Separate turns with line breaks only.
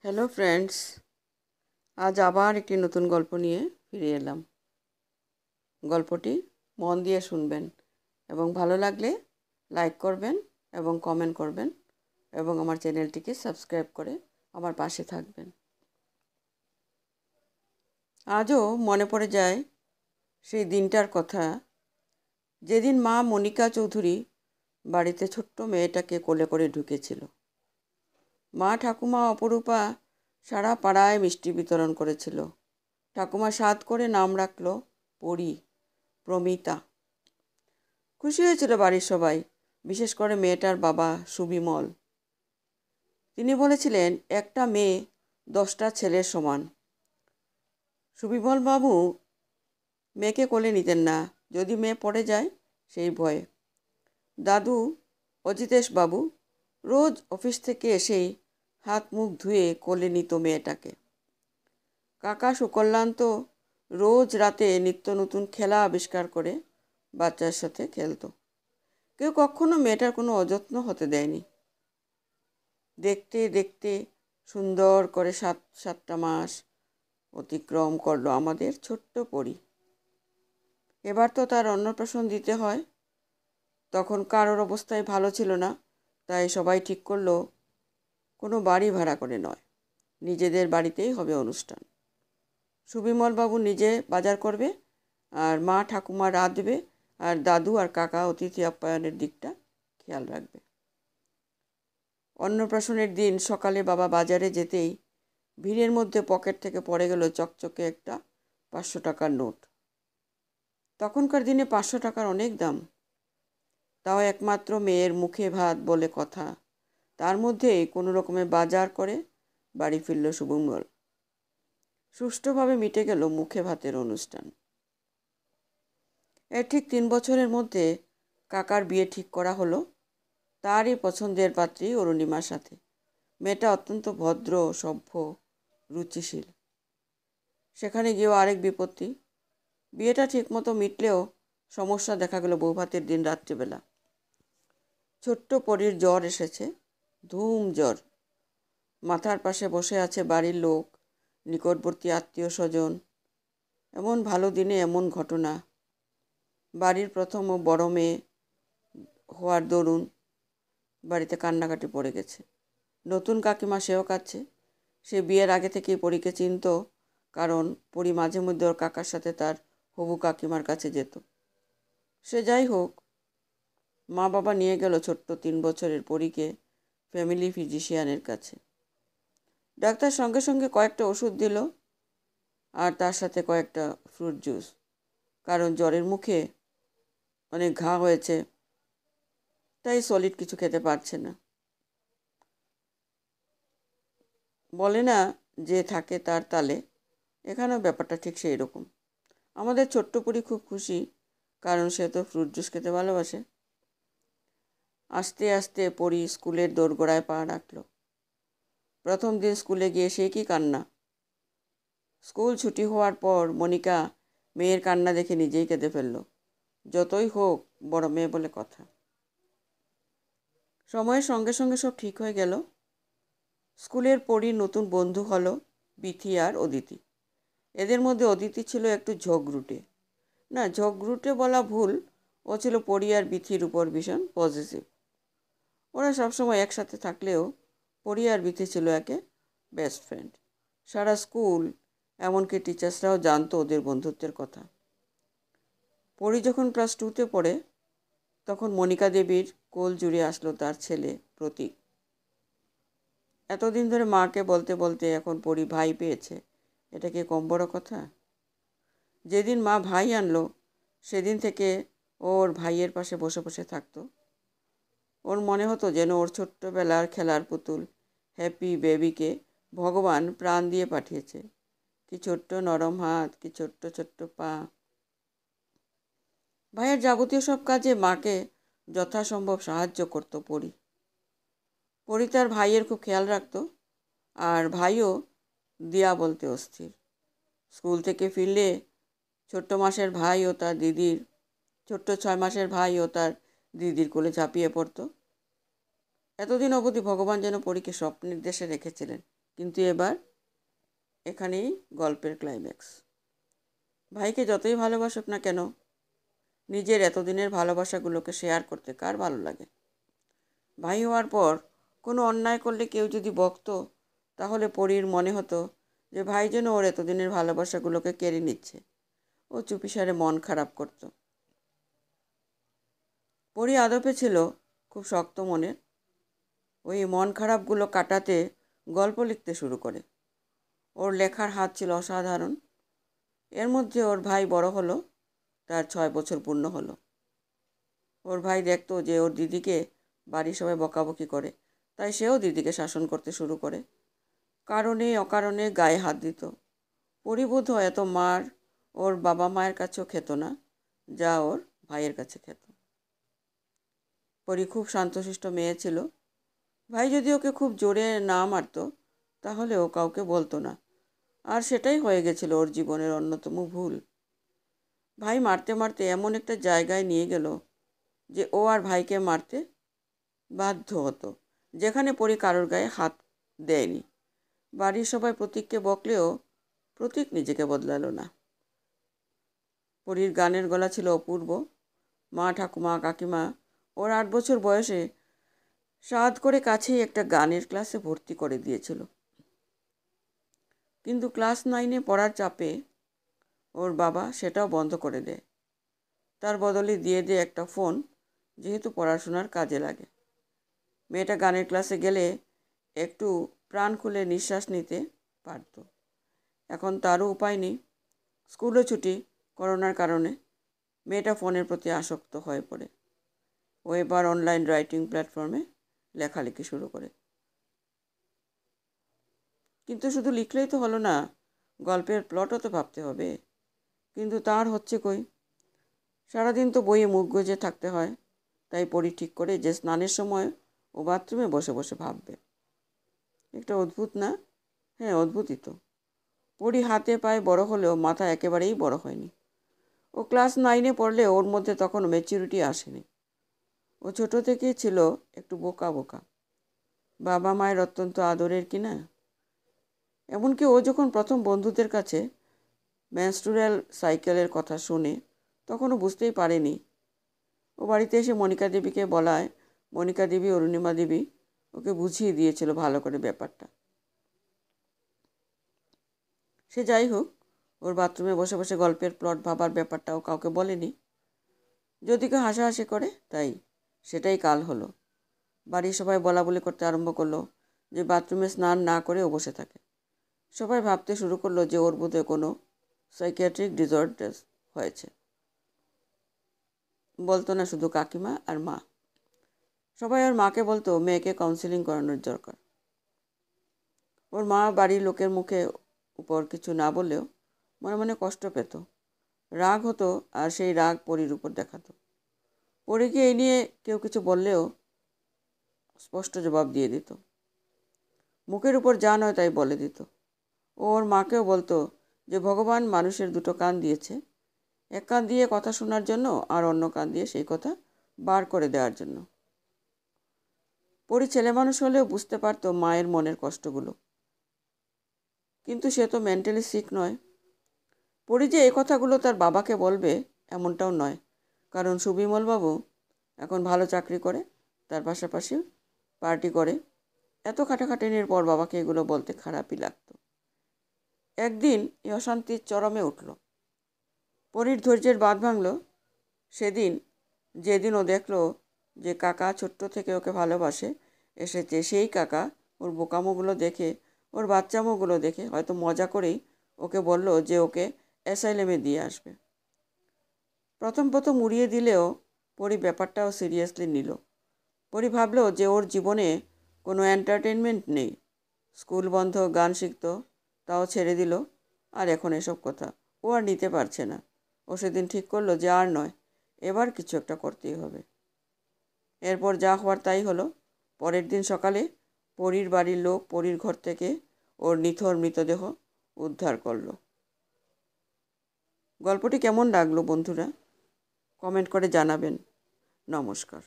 Hello friends, আজ আবার একটি নতুন গল্প নিয়ে ফিরে এলাম। গল্পটি মন দিয়ে শুনবেন এবং ভালো লাগলে লাইক করবেন এবং কমেন্ট করবেন এবং আমার চ্যানেলটিকে সাবস্ক্রাইব করে আমার পাশে থাকবেন। আজও মনে পড়ে যায় সেই দিনটার কথা, যেদিন মা মনিকা চৌধুরী বাড়িতে ছোট্ট মেয়েটাকে কোলে করে ঢুকেছিল। মা ঠাকুমা অপরূপা সারা পাড়ায় মিষ্টি বিতরণ করেছিল। ঠাকুমা সাধ করে নাম রাখলো পরি, প্রমিতা। খুশি হয়েছিল বাড়ির সবাই, বিশেষ করে মেয়েটার বাবা সুবিমল। তিনি বলেছিলেন একটা মেয়ে 10টা ছেলের সমান। সুবিমল বাবু মেয়েকে কোলে নিতেন না, যদি মেয়ে পড়ে যায় সেই ভয়ে। দাদু অজিতেশ বাবু রোজ অফিস থেকে এসেই হাত মুখ ধুয়ে কোলে নিত মেয়েটাকে। কাকা সুকল্যাণ তো রোজ রাতে নিত্য নতুন খেলা আবিষ্কার করে বাচ্চার সাথে খেলতো। কেউ কখনো মেয়েটার কোনো অযত্ন হতে দেয়নি। দেখতে দেখতে সুন্দর করে সাতটা মাস অতিক্রম করলো আমাদের ছোট্ট পরি। এবার তো তার অন্নপ্রাশন দিতে হয়। তখন কারোর অবস্থায় ভালো ছিল না, তাই সবাই ঠিক করলো কোনো বাড়ি ভাড়া করে নয়, নিজেদের বাড়িতেই হবে অনুষ্ঠান। সুবিমল বাবু নিজে বাজার করবে, আর মা ঠাকুমা রাঁধবে, আর দাদু আর কাকা অতিথি আপ্যায়নের দিকটা খেয়াল রাখবে। অন্নপ্রাশনের দিন সকালে বাবা বাজারে যেতেই ভিড়ের মধ্যে পকেট থেকে পড়ে গেল চকচকে একটা 500 টাকার নোট। তখনকার দিনে 500 টাকার অনেক দাম, তাও একমাত্র মেয়ের মুখে ভাত বলে কথা। তার মধ্যেই কোনো রকমে বাজার করে বাড়ি ফিরল সুবিমল। সুষ্ঠুভাবে মিটে গেল মুখে ভাতের অনুষ্ঠান। এর ঠিক 3 বছরের মধ্যে কাকার বিয়ে ঠিক করা হলো তারই পছন্দের পাত্রী অরুণিমার সাথে। মেয়েটা অত্যন্ত ভদ্র, সভ্য, রুচিশীল। সেখানে গিয়েও আরেক বিপত্তি। বিয়েটা ঠিকমতো মিটলেও সমস্যা দেখা গেল বৌভাতের দিন রাত্রিবেলা। ছোট্ট পরীর জ্বর এসেছে, ধুম জ্বর। মাথার পাশে বসে আছে বাড়ির লোক, নিকটবর্তী আত্মীয় স্বজন। এমন ভালো দিনে এমন ঘটনা। বাড়ির প্রথম ও বড় মেয়ে হওয়ার দরুন বাড়িতে কান্নাকাটি পড়ে গেছে। নতুন কাকিমা, সেও কাঁদছে। সে বিয়ের আগে থেকেই পরীকে চিনত, কারণ পরী মাঝে মধ্যে ওর কাকার সাথে তার হবু কাকিমার কাছে যেত। সে যাই হোক, মা বাবা নিয়ে গেল ছোট্ট 3 বছরের পরীকে ফ্যামিলি ফিজিশিয়ানের কাছে। ডাক্তার সঙ্গে সঙ্গে কয়েকটা ওষুধ দিল, আর তার সাথে কয়েকটা ফ্রুট জুস, কারণ জ্বরের মুখে অনেক ঘা হয়েছে, তাই সলিড কিছু খেতে পারছে না। বলে না যে থাকে তার তালে, এখানেও ব্যাপারটা ঠিক সেই রকম। আমাদের ছোট্ট পরী খুব খুশি, কারণ সে তো ফ্রুট জুস খেতে ভালোবাসে। আস্তে আস্তে পরী স্কুলের দোরগোড়ায় পা রাখল। প্রথম দিন স্কুলে গিয়ে সে কি কান্না! স্কুল ছুটি হওয়ার পর মনিকা মেয়ের কান্না দেখে নিজেই কেঁদে ফেলল। যতই হোক বড় মেয়ে বলে কথা। সময়ের সঙ্গে সঙ্গে সব ঠিক হয়ে গেল। স্কুলের পরীর নতুন বন্ধু হলো বিথি আর অদিতি। এদের মধ্যে অদিতি ছিল একটু ঝগড়ুটে। না, ঝগড়ুটে বলা ভুল, ও ছিল পরী আর বিথির উপর ভীষণ পজিটিভ। ওরা সবসময় একসাথে থাকলেও পরী আর বিথি ছিল একে বেস্ট ফ্রেন্ড। সারা স্কুল, এমনকি টিচার্সরাও জানতো ওদের বন্ধুত্বের কথা। পরী যখন ক্লাস 2তে পড়ে, তখন মনিকা দেবীর কোল জুড়ে আসলো তার ছেলে প্রতীক। এতদিন ধরে মাকে বলতে বলতে এখন পরী ভাই পেয়েছে, এটা কি কম বড় কথা? যেদিন মা ভাই আনলো, সেদিন থেকে ওর ভাইয়ের পাশে বসে বসে থাকতো। ওর মনে হতো যেন ওর ছোট্টবেলার খেলার পুতুল হ্যাপি বেবিকে ভগবান প্রাণ দিয়ে পাঠিয়েছে। কি ছোট্ট নরম হাত, কি ছোট্ট ছোট্ট পা। ভাইয়ের যাবতীয় সব কাজে মাকে যথাসম্ভব সাহায্য করত পরী। পরী তার ভাইয়ের খুব খেয়াল রাখতো, আর ভাইও দিয়া বলতে অস্থির। স্কুল থেকে ফিরলে ছোট্ট 6 মাসের ভাই ও তার দিদির কোলে ঝাঁপিয়ে পড়তো। এতদিন অবধি ভগবান যেন পরীকে স্বপ্নের দেশে রেখেছিলেন, কিন্তু এবার এখানেই গল্পের ক্লাইম্যাক্স। ভাইকে যতই ভালোবাসুক না কেন, নিজের এতদিনের ভালোবাসাগুলোকে শেয়ার করতে কার ভালো লাগে? ভাই হওয়ার পর কোনো অন্যায় করলে কেউ যদি বকতো, তাহলে পরীর মনে হতো যে ভাই যেন ওর এতদিনের ভালোবাসাগুলোকে কেড়ে নিচ্ছে। ও চুপিসারে মন খারাপ করত। পরী আদপে ছিল খুব শক্ত মনের। ওই মন খারাপগুলো কাটাতে গল্প লিখতে শুরু করে। ওর লেখার হাত ছিল অসাধারণ। এর মধ্যে ওর ভাই বড় হলো, তার 6 বছর পূর্ণ হলো। ওর ভাই দেখতো যে ওর দিদিকে বাড়ির সবাই বকাবকি করে, তাই সেও দিদিকে শাসন করতে শুরু করে। কারণে অকারণে গায়ে হাত দিত। পরিবোধ এত মার ওর বাবা মায়ের কাছেও খেত না, যা ওর ভাইয়ের কাছে খেত। পরি খুব শান্তশিষ্ট মেয়ে ছিল। ভাই যদি ওকে খুব জোরে না মারত, তাহলে ও কাউকে বলতো না, আর সেটাই হয়ে গেছিল ওর জীবনের অন্যতম ভুল। ভাই মারতে মারতে এমন একটা জায়গায় নিয়ে গেল যে ও আর ভাইকে মারতে বাধ্য হতো, যেখানে পরি কারোর গায়ে হাত দেয়নি। বাড়ির সবাই প্রতীককে বকলেও প্রতীক নিজেকে বদলালো না। পরীর গানের গলা ছিল অপূর্ব। মা, ঠাকুমা, কাকিমা ওর 8 বছর বয়সে সাধ করে কাছেই একটা গানের ক্লাসে ভর্তি করে দিয়েছিল। কিন্তু ক্লাস 9-এ পড়ার চাপে ওর বাবা সেটাও বন্ধ করে দেয়। তার বদলে দিয়ে দেয় একটা ফোন, যেহেতু পড়াশোনার কাজে লাগে। মেয়েটা গানের ক্লাসে গেলে একটু প্রাণ খুলে নিঃশ্বাস নিতে পারত। এখন তারও উপায় নেই। স্কুলও ছুটি করোনার কারণে। মেয়েটা ফোনের প্রতি আসক্ত হয়ে পড়ে। ও এবার অনলাইন রাইটিং প্ল্যাটফর্মে লেখালেখি শুরু করে। কিন্তু শুধু লিখলেই তো হলো না, গল্পের প্লটও তো ভাবতে হবে। কিন্তু তার হচ্ছে কই? সারাদিন তো বইয়ে মুখ গুজে থাকতে হয়। তাই পড়ি ঠিক করে যে স্নানের সময় ও বাথরুমে বসে বসে ভাববে। একটা অদ্ভুত না? হ্যাঁ, অদ্ভুতই তো। পড়ি হাতে পায়ে বড় হলেও মাথা একেবারেই বড় হয়নি। ও ক্লাস 9-এ পড়লে ওর মধ্যে তখন ম্যাচুরিটি আসেনি। ও ছোট থেকেই ছিল একটু বোকা বোকা। বাবা মায়ের অত্যন্ত আদরের কিনা। এমনকি ও যখন প্রথম বন্ধুদের কাছে মেনস্ট্রুয়াল সাইকেলের কথা শুনে, তখন ও বুঝতেই পারেনি। ও বাড়িতে এসে মনিকা দেবীকে বলায় মনিকা দেবী, অরুণিমা দেবী ওকে বুঝিয়ে দিয়েছিল ভালো করে ব্যাপারটা। সে যাই হোক, ওর বাথরুমে বসে বসে গল্পের প্লট ভাবার ব্যাপারটাও কাউকে বলেনি। যদি কেউ হাসাহাসি করে, তাই সেটাই কাল হলো। বাড়ির সবাই বলা বলি করতে আরম্ভ করলো যে বাথরুমে স্নান না করে ও বসে থাকে। সবাই ভাবতে শুরু করলো যে ওর বোধহয় কোনো সাইকিয়াট্রিক ডিসঅর্ডার হয়েছে। বলতো না শুধু কাকিমা আর মা, সবাই ওর মাকে বলতো মেয়েকে কাউন্সিলিং করানোর দরকার। ওর মা বাড়ির লোকের মুখে উপর কিছু না বললেও মনে মনে কষ্ট পেত, রাগ হতো, আর সেই রাগ পরীর উপর দেখাতো। পরীকে এই নিয়ে কেউ কিছু বললেও স্পষ্ট জবাব দিয়ে দিত। মুখের উপর যা নয় তাই বলে দিত। ওর মাকেও বলতো যে ভগবান মানুষের দুটো কান দিয়েছে, এক কান দিয়ে কথা শোনার জন্য আর অন্য কান দিয়ে সেই কথা বার করে দেওয়ার জন্য। পরী ছেলে মানুষ হলেও বুঝতে পারতো মায়ের মনের কষ্টগুলো, কিন্তু সে তো মেন্টালি সিক নয়। পরী যে এই কথাগুলো তার বাবাকে বলবে এমনটাও নয়, কারণ সুবিমলবাবু এখন ভালো চাকরি করে, তার পাশাপাশি পার্টি করে। এত খাটাখাটনির পর বাবাকে এগুলো বলতে খারাপই লাগতো। একদিন এই অশান্তির চরমে উঠল। পরীর ধৈর্যের বাঁধ ভাঙল সেদিন, যেদিন ও দেখলো যে কাকা ছোট্ট থেকে ওকে ভালোবাসে এসেছে। সেই কাকা ওর বোকামোগুলো দেখে, ওর বাচ্চামোগুলো দেখে হয়তো মজা করেই ওকে বলল যে ওকে অ্যাসাইলেমে দিয়ে আসবে। প্রথম প্রথম উড়িয়ে দিলেও পরি ব্যাপারটাও সিরিয়াসলি নিল। পরি ভাবলো যে ওর জীবনে কোনো এন্টারটেনমেন্ট নেই। স্কুল বন্ধ, গান শিখত, তাও ছেড়ে দিল। আর এখন এসব কথা ও আর নিতে পারছে না। ও সেদিন ঠিক করলো যে আর নয়, এবার কিছু একটা করতেই হবে। এরপর যা হওয়ার তাই হলো। পরের দিন সকালে পরীর বাড়ির লোক পরীর ঘর থেকে ওর নিথর মৃতদেহ উদ্ধার করলো। গল্পটি কেমন লাগলো বন্ধুরা? কমেন্ট করে জানাবেন। নমস্কার।